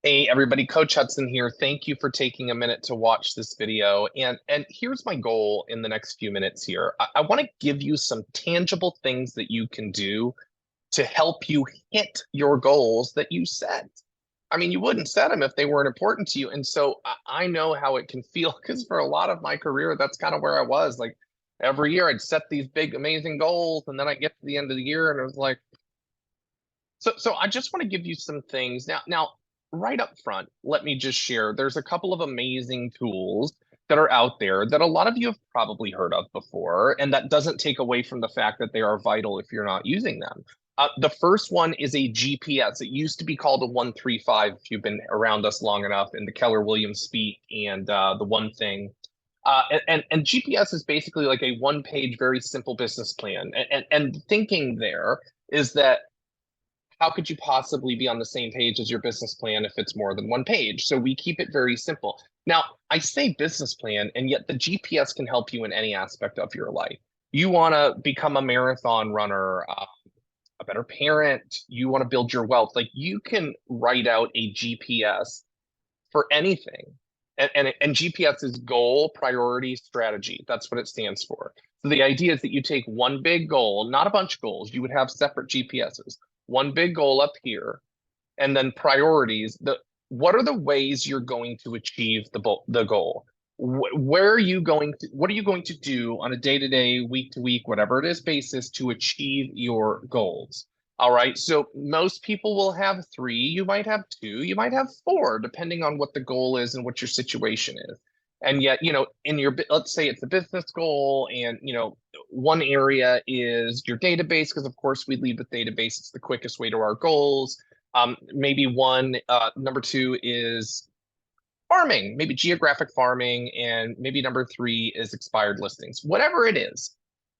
Hey everybody, Coach Hudson here. Thank you for taking a minute to watch this video. And here's my goal in the next few minutes here. I want to give you some tangible things that you can do to help you hit your goals that you set. I mean, you wouldn't set them if they weren't important to you. And so I know how it can feel because for a lot of my career, that's kind of where I was. Like every year I'd set these big, amazing goals, and then I get to the end of the year and it was like, so I just want to give you some things now, right up front. Let me just share. There's a couple of amazing tools that are out there that a lot of you have probably heard of before, and that doesn't take away from the fact that they are vital if you're not using them. The first one is a GPS. It used to be called a 135 if you've been around us long enough in the Keller Williams speak and the one thing. And GPS is basically like a one-page, very simple business plan. And thinking there is that how could you possibly be on the same page as your business plan if it's more than one page? So we keep it very simple. Now, I say business plan, and yet the GPS can help you in any aspect of your life. You want to become a marathon runner, a better parent, you want to build your wealth. Like you can write out a GPS for anything. And GPS is goal, priority, strategy. That's what it stands for. So the idea is that you take one big goal, not a bunch of goals. You would have separate GPSs. One big goal up here, and then priorities. What are the ways you're going to achieve the goal? Where are you going to? What are you going to do on a day-to-day, week-to-week, whatever it is basis to achieve your goals? All right. So most people will have three. You might have two. You might have four, depending on what the goal is and what your situation is. And yet, in your, let's say it's a business goal, and, one area is your database, because of course we lead with database. It's the quickest way to our goals. Maybe number two is farming, maybe geographic farming, and maybe number three is expired listings, whatever it is.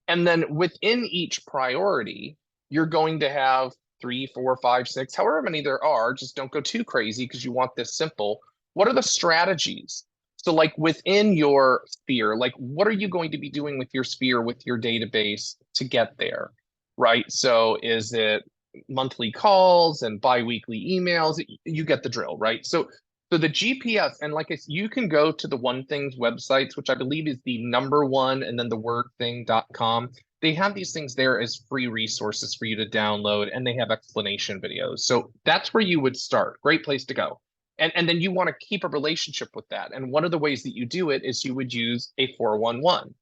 And then within each priority, you're going to have three, four, five, six, however many there are. Just don't go too crazy because you want this simple. What are the strategies? So, like within your sphere, like what are you going to be doing with your sphere, with your database to get there, right? So, is it monthly calls and biweekly emails? You get the drill, right? So the GPS, and like you can go to the One Things websites, which I believe is the number one, and then the wordthing.com. They have these things there as free resources for you to download, and they have explanation videos. So that's where you would start. Great place to go. And then you want to keep a relationship with that. And one of the ways that you do it is you would use a 411.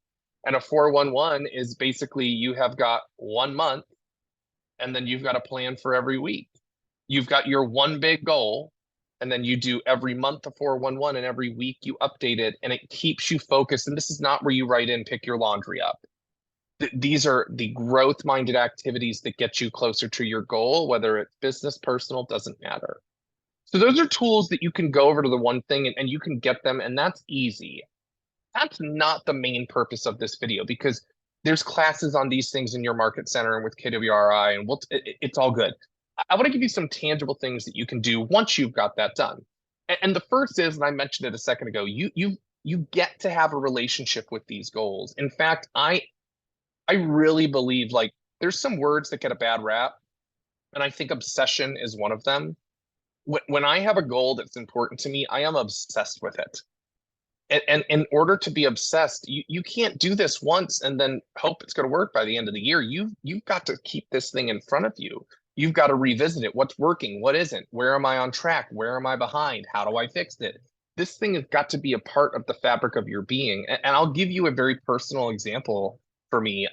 And a 411 is basically you have got 1 month, and then you've got a plan for every week. You've got your one big goal, and then you do every month a 411, and every week you update it, and it keeps you focused. And this is not where you write in, pick your laundry up. These are the growth minded activities that get you closer to your goal, whether it's business, personal, doesn't matter. So those are tools that you can go over to the One Thing, and you can get them, and that's easy. That's not the main purpose of this video, because there's classes on these things in your market center and with KWRI, and it's all good. I want to give you some tangible things that you can do once you've got that done. And the first is, and I mentioned it a second ago, you get to have a relationship with these goals. In fact, I really believe, like, there's some words that get a bad rap, and I think obsession is one of them. When I have a goal that's important to me, I am obsessed with it. And in order to be obsessed, you can't do this once and then hope it's going to work by the end of the year. You've got to keep this thing in front of you. You've got to revisit it. What's working? What isn't? Where am I on track? Where am I behind? How do I fix it? This thing has got to be a part of the fabric of your being. And I'll give you a very personal example for me.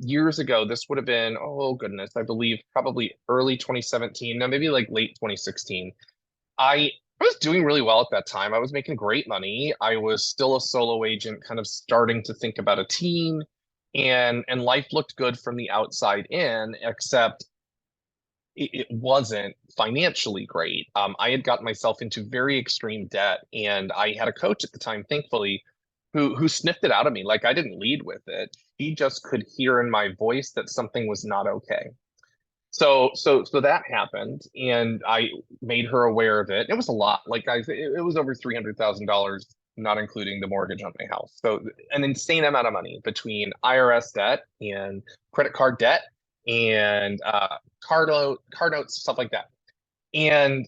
Years ago, this would have been, oh goodness, I believe probably early 2017, no, maybe like late 2016. I was doing really well at that time. I was making great money. I was still a solo agent, kind of starting to think about a team, and life looked good from the outside in, except it wasn't financially great. I had gotten myself into very extreme debt, and I had a coach at the time, thankfully, who sniffed it out of me. Like I didn't lead with it. He just could hear in my voice that something was not okay. So that happened, and I made her aware of it. It was a lot. Like it was over $300,000, not including the mortgage on my house. So an insane amount of money between IRS debt and credit card debt and car notes, stuff like that. And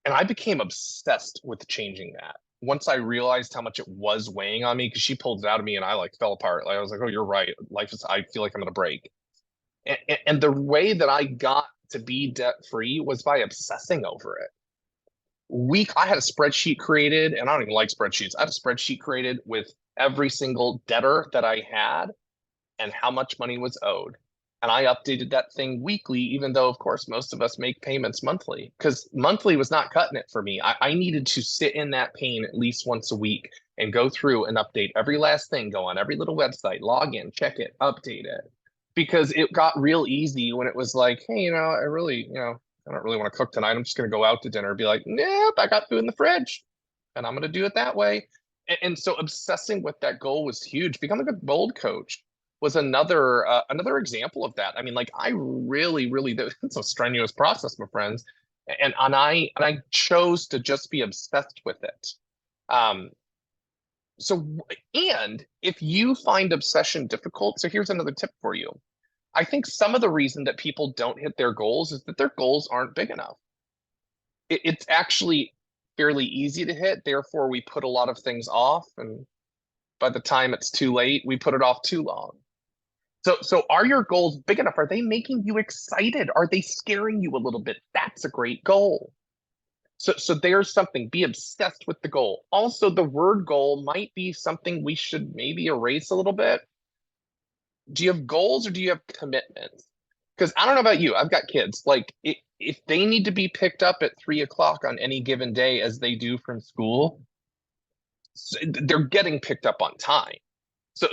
And I became obsessed with changing that. Once I realized how much it was weighing on me, because she pulled it out of me and I like fell apart. Like I was like, oh, you're right. Life is, I feel like I'm gonna break. And the way that I got to be debt free was by obsessing over it. I had a spreadsheet created, and I don't even like spreadsheets. I had a spreadsheet created with every single debtor that I had and how much money was owed. And I updated that thing weekly, even though, of course, most of us make payments monthly, because monthly was not cutting it for me. I needed to sit in that pain at least once a week and go through and update every last thing, go on every little website, log in, check it, update it. Because it got real easy when it was like, hey, I really, I don't really want to cook tonight. I'm just going to go out to dinner. Be like, nope, I got food in the fridge and I'm going to do it that way. And so obsessing with that goal was huge. Becoming a bold coach was another example of that. I mean, like I really, really, it's a strenuous process, my friends, and I chose to just be obsessed with it. Um, so and if you find obsession difficult, so here's another tip for you. I think some of the reason that people don't hit their goals is that their goals aren't big enough. It's actually fairly easy to hit, therefore we put a lot of things off, and by the time it's too late, we put it off too long. So are your goals big enough? Are they making you excited? Are they scaring you a little bit? That's a great goal. So there's something. Be obsessed with the goal. Also, the word goal might be something we should maybe erase a little bit. Do you have goals or do you have commitments? Because I don't know about you, I've got kids. Like if they need to be picked up at 3 o'clock on any given day, as they do from school, they're getting picked up on time.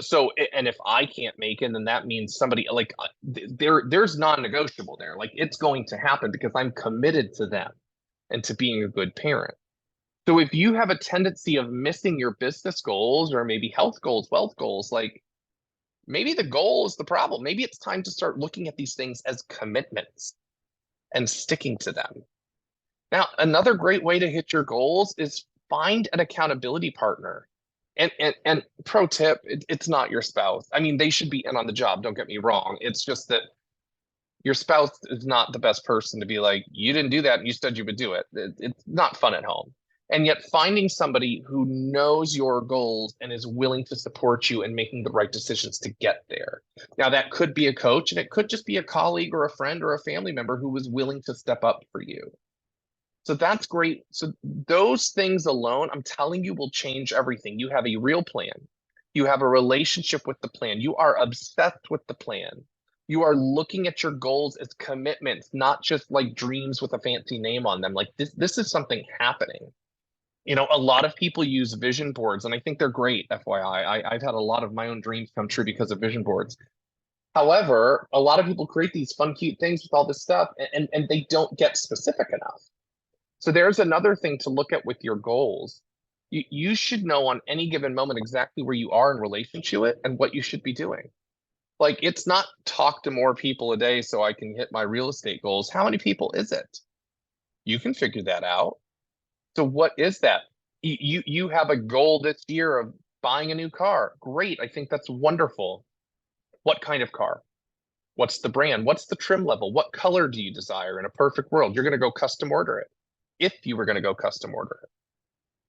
So, and if I can't make it, then that means somebody like there's non-negotiable there. Like it's going to happen because I'm committed to them and to being a good parent. So if you have a tendency of missing your business goals or maybe health goals, wealth goals, like maybe the goal is the problem. Maybe it's time to start looking at these things as commitments and sticking to them. Now, another great way to hit your goals is find an accountability partner. And pro tip, it's not your spouse. I mean, they should be in on the job, don't get me wrong. It's just that your spouse is not the best person to be like, you didn't do that and you said you would do it. It's not fun at home. And yet finding somebody who knows your goals and is willing to support you in making the right decisions to get there. Now, that could be a coach, and it could just be a colleague or a friend or a family member who was willing to step up for you. So that's great. So those things alone, I'm telling you, will change everything. You have a real plan. You have a relationship with the plan. You are obsessed with the plan. You are looking at your goals as commitments, not just like dreams with a fancy name on them. Like this is something happening. A lot of people use vision boards, and I think they're great, FYI. I've had a lot of my own dreams come true because of vision boards. However, a lot of people create these fun, cute things with all this stuff, and they don't get specific enough. So there's another thing to look at with your goals. You should know on any given moment exactly where you are in relation to it and what you should be doing. Like it's not talk to more people a day so I can hit my real estate goals. How many people is it? You can figure that out. So what is that? You have a goal this year of buying a new car. Great. I think that's wonderful. What kind of car? What's the brand? What's the trim level? What color do you desire? In a perfect world, you're going to go custom order it. If you were going to go custom order it,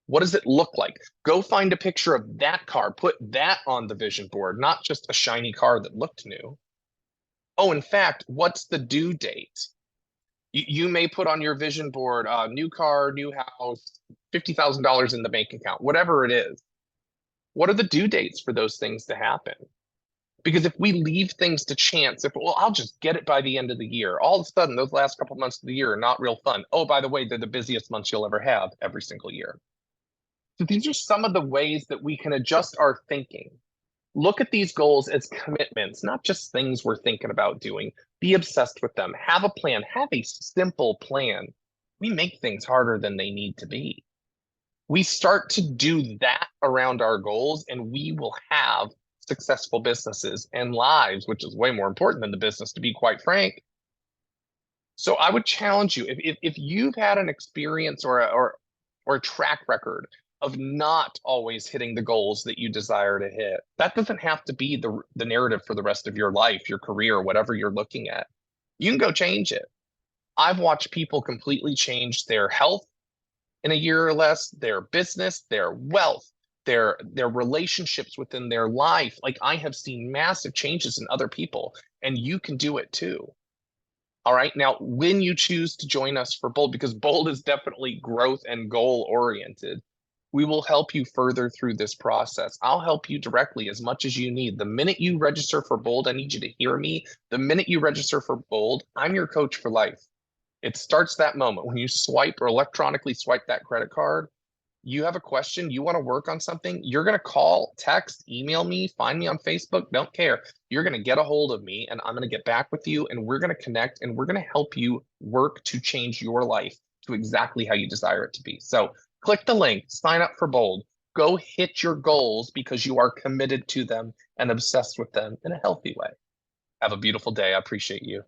what does it look like? Go find a picture of that car, put that on the vision board, not just a shiny car that looked new. Oh, in fact, what's the due date? You may put on your vision board, new car, new house, $50,000 in the bank account, whatever it is. What are the due dates for those things to happen? Because if we leave things to chance, I'll just get it by the end of the year. All of a sudden, those last couple months of the year are not real fun. Oh, by the way, they're the busiest months you'll ever have every single year. So these are some of the ways that we can adjust our thinking. Look at these goals as commitments, not just things we're thinking about doing. Be obsessed with them. Have a plan. Have a simple plan. We make things harder than they need to be. We start to do that around our goals, and we will have successful businesses and lives, which is way more important than the business, to be quite frank. So I would challenge you, if you've had an experience or a track record of not always hitting the goals that you desire to hit, that doesn't have to be the narrative for the rest of your life, your career, whatever you're looking at. You can go change it. I've watched people completely change their health, in a year or less, their business, their wealth, their relationships within their life. Like I have seen massive changes in other people, and you can do it too. All right. Now, when you choose to join us for Bold, because Bold is definitely growth and goal oriented, we will help you further through this process. I'll help you directly as much as you need. The minute you register for Bold, I need you to hear me. The minute you register for Bold, I'm your coach for life. It starts that moment when you swipe or electronically swipe that credit card. You have a question, you want to work on something, you're going to call, text, email me, find me on Facebook, don't care. You're going to get a hold of me and I'm going to get back with you and we're going to connect and we're going to help you work to change your life to exactly how you desire it to be. So click the link, sign up for Bold, go hit your goals because you are committed to them and obsessed with them in a healthy way. Have a beautiful day. I appreciate you.